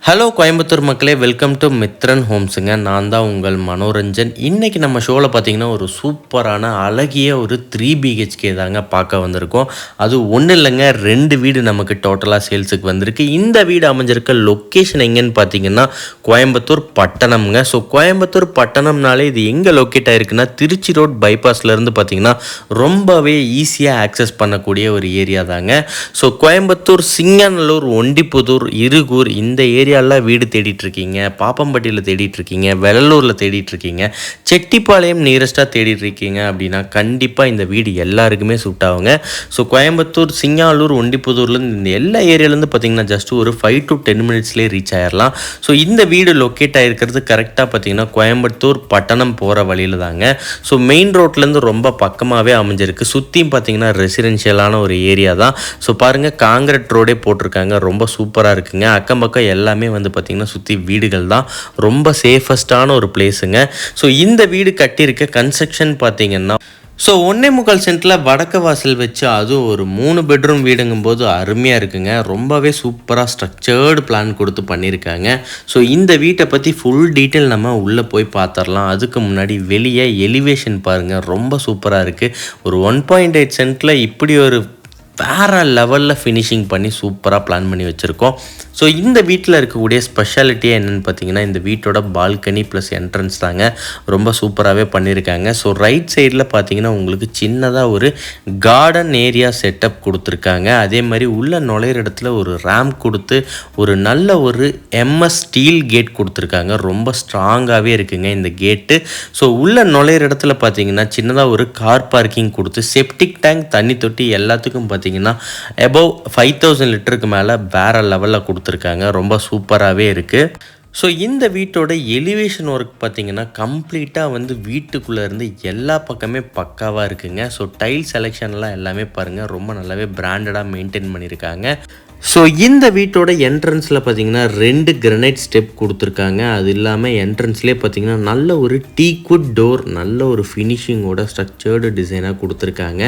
Hello Coimbatore மக்களே, welcome to Mithran ஹோம்ஸுங்க. நான் தான் உங்கள் மனோரஞ்சன். இன்றைக்கி நம்ம ஷோவில் பார்த்திங்கன்னா ஒரு சூப்பரான அழகிய ஒரு 3 BHK தாங்க பார்க்க வந்திருக்கோம். அது ஒன்றும் இல்லைங்க, 2 வீடு நமக்கு டோட்டலாக சேல்ஸுக்கு வந்திருக்கு. இந்த வீடு அமைஞ்சிருக்க லொக்கேஷன் எங்கேன்னு பார்த்தீங்கன்னா கோயம்புத்தூர் பட்டணம்ங்க. ஸோ கோயம்புத்தூர் பட்டணம்னாலே இது எங்கே லொக்கேட் ஆகிருக்குன்னா திருச்சி ரோட் பைபாஸ்லேருந்து பார்த்திங்கன்னா ரொம்பவே ஈஸியாக ஆக்சஸ் பண்ணக்கூடிய ஒரு ஏரியா தாங்க. ஸோ கோயம்புத்தூர் சிங்கநல்லூர், ஒண்டிப்புதூர், இருகூர் இந்த ஏரியாவில் வீடு தேடிட்டுருக்கீங்க, பாப்பம்பட்டியில் தேடிட்டுருக்கீங்க, வெள்ளலூரில் தேடிட்டுருக்கீங்க, செட்டிப்பாளையம் நியரஸ்ட்டாக தேடிட்டுருக்கீங்க அப்படின்னா கண்டிப்பாக இந்த வீடு எல்லாருக்குமே சூட் ஆகுங்க. ஸோ கோயம்புத்தூர், சிங்காலூர், ஒண்டிப்புதூர்லேருந்து இந்த எல்லா ஏரியாலேருந்து பார்த்திங்கன்னா ஜஸ்ட் ஒரு 5 to 10 மினிட்ஸ்லேயே ரீச் ஆகிடலாம். ஸோ இந்த வீடு லொக்கேட் ஆகிருக்கிறது கரெக்டாக பார்த்திங்கன்னா கோயம்புத்தூர் பட்டணம் போகிற வழியில் தாங்க. ஸோ மெயின் ரோட்லேருந்து ரொம்ப பக்கமாகவே அமைஞ்சிருக்கு. சுற்றியும் பார்த்திங்கன்னா ரெசிடென்ஷியலான ஒரு ஏரியா தான். ஸோ பாருங்கள், காங்கிரீட் ரோடே போட்டிருக்காங்க, ரொம்ப சூப்பராக இருக்குங்க. அக்கம் பக்கம் எல்லாமே வந்து பார்த்திங்கன்னா சுற்றி வீடுகள் தான், ரொம்ப சேஃபஸ்டான ஒரு பிளேஸுங்க. ஸோ இந்த வீடு கட்டியிருக்க கன்ஸ்ட்ரக்ஷன் பார்த்திங்கன்னா 1.25 சென்ட்டில் வடக்கு வாசல் வச்சு அதுவும் ஒரு 3 பெட்ரூம் வீடுங்கும்போது அருமையாக இருக்குங்க. ரொம்பவே சூப்பராக ஸ்ட்ரக்சர்டு பிளான் கொடுத்து பண்ணியிருக்காங்க. ஸோ இந்த வீட்டை பற்றி ஃபுல் டீட்டெயில் நம்ம உள்ளே போய் பார்த்துடலாம். அதுக்கு முன்னாடி வெளியே எலிவேஷன் பாருங்கள், ரொம்ப சூப்பராக இருக்குது. ஒரு 1.8 சென்ட்டில் இப்படி ஒரு வேறு லெவலில் ஃபினிஷிங் பண்ணி சூப்பராக பிளான் பண்ணி வச்சுருக்கோம். ஸோ இந்த வீட்டில் இருக்கக்கூடிய ஸ்பெஷாலிட்டியே என்னென்னு பார்த்தீங்கன்னா இந்த வீட்டோட பால்கனி ப்ளஸ் என்ட்ரன்ஸ் தாங்க, ரொம்ப சூப்பராகவே பண்ணியிருக்காங்க. ஸோ ரைட் சைடில் பார்த்தீங்கன்னா உங்களுக்கு சின்னதாக ஒரு கார்டன் ஏரியா செட்டப் கொடுத்துருக்காங்க. அதே மாதிரி உள்ள நுழையிற இடத்துல ஒரு ரேம்ப் கொடுத்து ஒரு நல்ல ஒரு MS ஸ்டீல் கேட் கொடுத்துருக்காங்க. ரொம்ப ஸ்ட்ராங்காகவே இருக்குங்க இந்த கேட்டு. ஸோ உள்ள நுழையிற இடத்துல பார்த்தீங்கன்னா சின்னதாக ஒரு கார் பார்க்கிங் கொடுத்து செப்டிக் டேங்க், தண்ணி தொட்டி எல்லாத்துக்கும் பார்த்தீங்கன்னா அபவ் 5000 லிட்டருக்கு மேலே வேறு லெவலில் கொடுத்துருக்காங்க. ரொம்ப சூப்பராகவே இருக்குது. ஸோ இந்த வீட்டோட எலிவேஷன் ஒர்க் பார்த்திங்கன்னா கம்ப்ளீட்டாக வந்து வீட்டுக்குள்ளே இருந்து எல்லா பக்கமே பக்காவாக இருக்குங்க. ஸோ டைல் செலெக்ஷன்லாம் எல்லாமே பாருங்கள், ரொம்ப நல்லாவே பிராண்டடாக மெயின்டைன் பண்ணியிருக்காங்க. ஸோ இந்த வீட்டோட என்ட்ரன்ஸில் பார்த்திங்கன்னா 2 கிரனைட் ஸ்டெப் கொடுத்துருக்காங்க. அது இல்லாமல் என்ட்ரன்ஸ்லேயே பார்த்திங்கன்னா நல்ல ஒரு டீக்வுட் டோர், நல்ல ஒரு ஃபினிஷிங்கோட ஸ்ட்ரக்சர்டு டிசைனாக கொடுத்துருக்காங்க.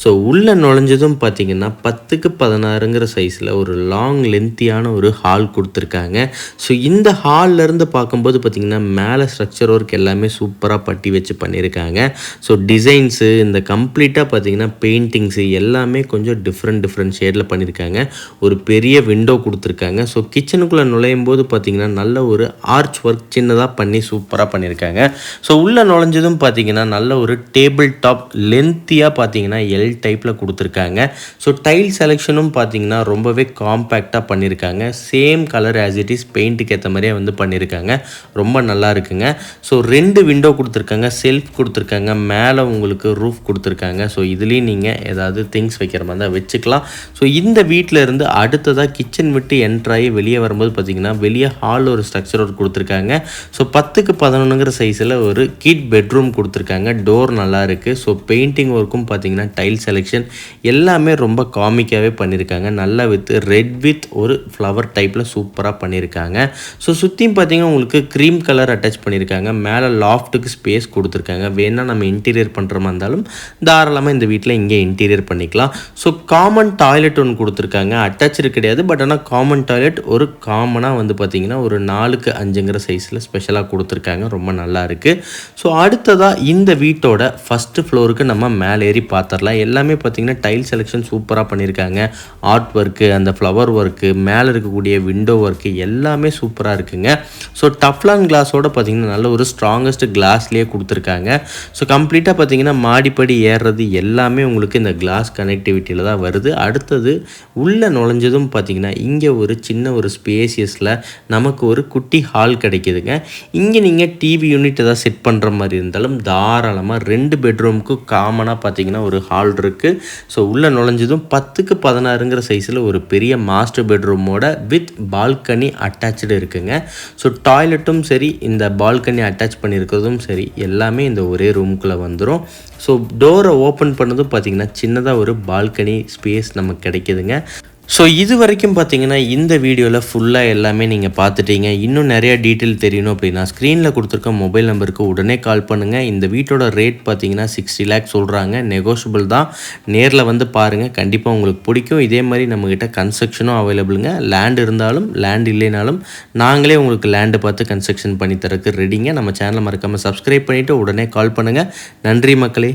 ஸோ உள்ளே நுழைஞ்சதும் பார்த்திங்கன்னா 10க்கு 16ங்கிற சைஸில் ஒரு லாங் லென்த்தியான ஒரு ஹால் கொடுத்துருக்காங்க. ஸோ இந்த ஹால்லேருந்து பார்க்கும்போது பார்த்திங்கன்னா மேலே ஸ்ட்ரக்சர் ஒர்க் எல்லாமே சூப்பராக பட்டி வச்சு பண்ணியிருக்காங்க. ஸோ டிசைன்ஸு, இந்த கம்ப்ளீட்டாக பார்த்திங்கன்னா பெயிண்டிங்ஸு எல்லாமே கொஞ்சம் டிஃப்ரெண்ட் ஷேடில் பண்ணியிருக்காங்க. ஒரு பெரிய விண்டோ கொடுத்துருக்காங்க. ஸோ கிச்சனுக்குள்ளே நுழையும் போது பார்த்திங்கன்னா நல்ல ஒரு ஆர்ச் ஒர்க் சின்னதாக பண்ணி சூப்பராக பண்ணியிருக்காங்க. ஸோ உள்ளே நுழைஞ்சதும் பார்த்திங்கன்னா நல்ல ஒரு டேபிள் டாப் லென்த்தியாக பார்த்திங்கன்னா L டைப்பில் கொடுத்துருக்காங்க. ஸோ டைல் செலெக்ஷனும் பார்த்திங்கன்னா ரொம்பவே காம்பேக்டாக பண்ணியிருக்காங்க. Same colour as it is பெயிண்ட்டுக்கு ஏற்ற மாதிரியே வந்து பண்ணியிருக்காங்க. ரொம்ப நல்லா இருக்குங்க. ஸோ 2 விண்டோ கொடுத்துருக்காங்க, செல்ஃப் கொடுத்துருக்காங்க, மேலே உங்களுக்கு ரூஃப் கொடுத்துருக்காங்க. ஸோ இதுலேயும் நீங்கள் ஏதாவது திங்ஸ் வைக்கிற மாதிரி தான் வச்சுக்கலாம். ஸோ இந்த வீட்டில் இருந்து அடுத்ததாக கிச்சன் விட்டு என்ட்ராகி வெளியே வரும்போது பார்த்திங்கன்னா வெளியே ஹால் ஒரு ஸ்ட்ரக்சர் ஒர்க் கொடுத்துருக்காங்க. ஸோ 10க்கு 11ங்கிற சைஸில் ஒரு கிட் பெட்ரூம் கொடுத்துருக்காங்க. டோர் நல்லா இருக்குது. ஸோ பெயிண்டிங் ஒர்க்கும் பார்த்திங்கன்னா டைல் செலெக்ஷன் எல்லாமே ரொம்ப காமிக்காகவே பண்ணியிருக்காங்க. நல்லா ரெட் வித் ஒரு ஃப்ளவர் டைப்பில் சூப்பராக பண்ணியிருக்காங்க. ஸோ சுற்றியும் பார்த்திங்கன்னா உங்களுக்கு க்ரீம் கலர் அட்டாச் பண்ணியிருக்காங்க. மேலே லாஃப்ட்டுக்கு ஸ்பேஸ் கொடுத்துருக்காங்க. வேணால் நம்ம இன்டீரியர் பண்ணுற மாதிரி இருந்தாலும் தாராளமாக இந்த வீட்டில் இங்கே இன்டீரியர் பண்ணிக்கலாம். ஸோ காமன் டாய்லெட் ஒன்று கொடுத்துருக்காங்க. அட்டாச்சு கிடையாது, பட் ஆனால் காமன் டாய்லெட் ஒரு காமனாக வந்து பார்த்திங்கன்னா ஒரு 4க்கு 5ங்கிற சைஸில் ஸ்பெஷலாக கொடுத்துருக்காங்க. ரொம்ப நல்லா இருக்குது. ஸோ அடுத்ததாக இந்த வீட்டோட ஃபஸ்ட்டு ஃப்ளோருக்கு நம்ம மேலே ஏறி பார்த்துடலாம். எல்லாமே பார்த்திங்கன்னா டைல் செலெக்ஷன் சூப்பராக பண்ணியிருக்காங்க. ஆர்ட் ஒர்க்கு, அந்த ஃப்ளவர் ஒர்க்கு, மேலே இருக்கக்கூடிய விண்டோ ஒர்க்கு எல்லாமே சூப்பராக இருக்குங்க. ஸோ டஃப்லான் கிளாஸோட பார்த்திங்கன்னா நல்ல ஒரு ஸ்ட்ராங்கஸ்ட் கிளாஸ்லேயே கொடுத்துருக்காங்க. ஸோ கம்ப்ளீட்டாக பார்த்திங்கன்னா மாடிப்படி ஏறுறது எல்லாமே உங்களுக்கு இந்த கிளாஸ் கனெக்டிவிட்டியில் தான் வருது. அடுத்தது உள்ளே நுழைஞ்சதும் பார்த்திங்கன்னா இங்கே ஒரு சின்ன ஒரு ஸ்பேசியஸில் நமக்கு ஒரு குட்டி ஹால் கிடைக்கிதுங்க. இங்கே நீங்கள் டிவி யூனிட் எதாவது செட் பண்ணுற மாதிரி இருந்தாலும் தாராளமாக 2 பெட்ரூமுக்கு காமனாக பார்த்திங்கன்னா ஒரு ஹால் இருக்குது. ஸோ உள்ளே நுழைஞ்சதும் 10க்கு 16ங்கிற சைஸில் ஒரு பெரிய மாஸ்டர் பெட்ரூமோட வித் பால்கனி அட்டாச்சு இருக்குங்க. ஸோ டாய்லெட்டும் சரி, இந்த பால்கனி அட்டாச் பண்ணியிருக்கிறதும் சரி, எல்லாமே இந்த ஒரே ரூமுக்குள்ளே வந்துடும். ஸோ டோரை ஓப்பன் பண்ணதும் பார்த்திங்கன்னா சின்னதாக ஒரு பால்கனி ஸ்பேஸ் நமக்கு கிடைக்கிதுங்க. ஸோ இது வரைக்கும் பார்த்தீங்கன்னா இந்த வீடியோவில் ஃபுல்லாக எல்லாமே நீங்கள் பார்த்துட்டீங்க. இன்னும் நிறையா டீட்டெயில் தெரியணும் அப்படின்னா ஸ்க்ரீனில் கொடுத்துருக்க மொபைல் நம்பருக்கு உடனே கால் பண்ணுங்கள். இந்த வீட்டோட ரேட் பார்த்தீங்கன்னா 60 லேக்ஸ் சொல்கிறாங்க. நெகோஷியபிள் தான். நேரில் வந்து பாருங்கள், கண்டிப்பாக உங்களுக்கு பிடிக்கும். இதே மாதிரி நம்மக்கிட்ட கன்ஸ்ட்ரக்ஷனும் அவைலபிளுங்க. லேண்ட் இருந்தாலும் லேண்ட் இல்லைனாலும் நாங்களே உங்களுக்கு லேண்டு பார்த்து கன்ஸ்ட்ரக்ஷன் பண்ணி தரக்கு ரெடிங்க. நம்ம சேனலை மறக்காமல் சப்ஸ்கிரைப் பண்ணிவிட்டு உடனே கால் பண்ணுங்கள். நன்றி மக்களே.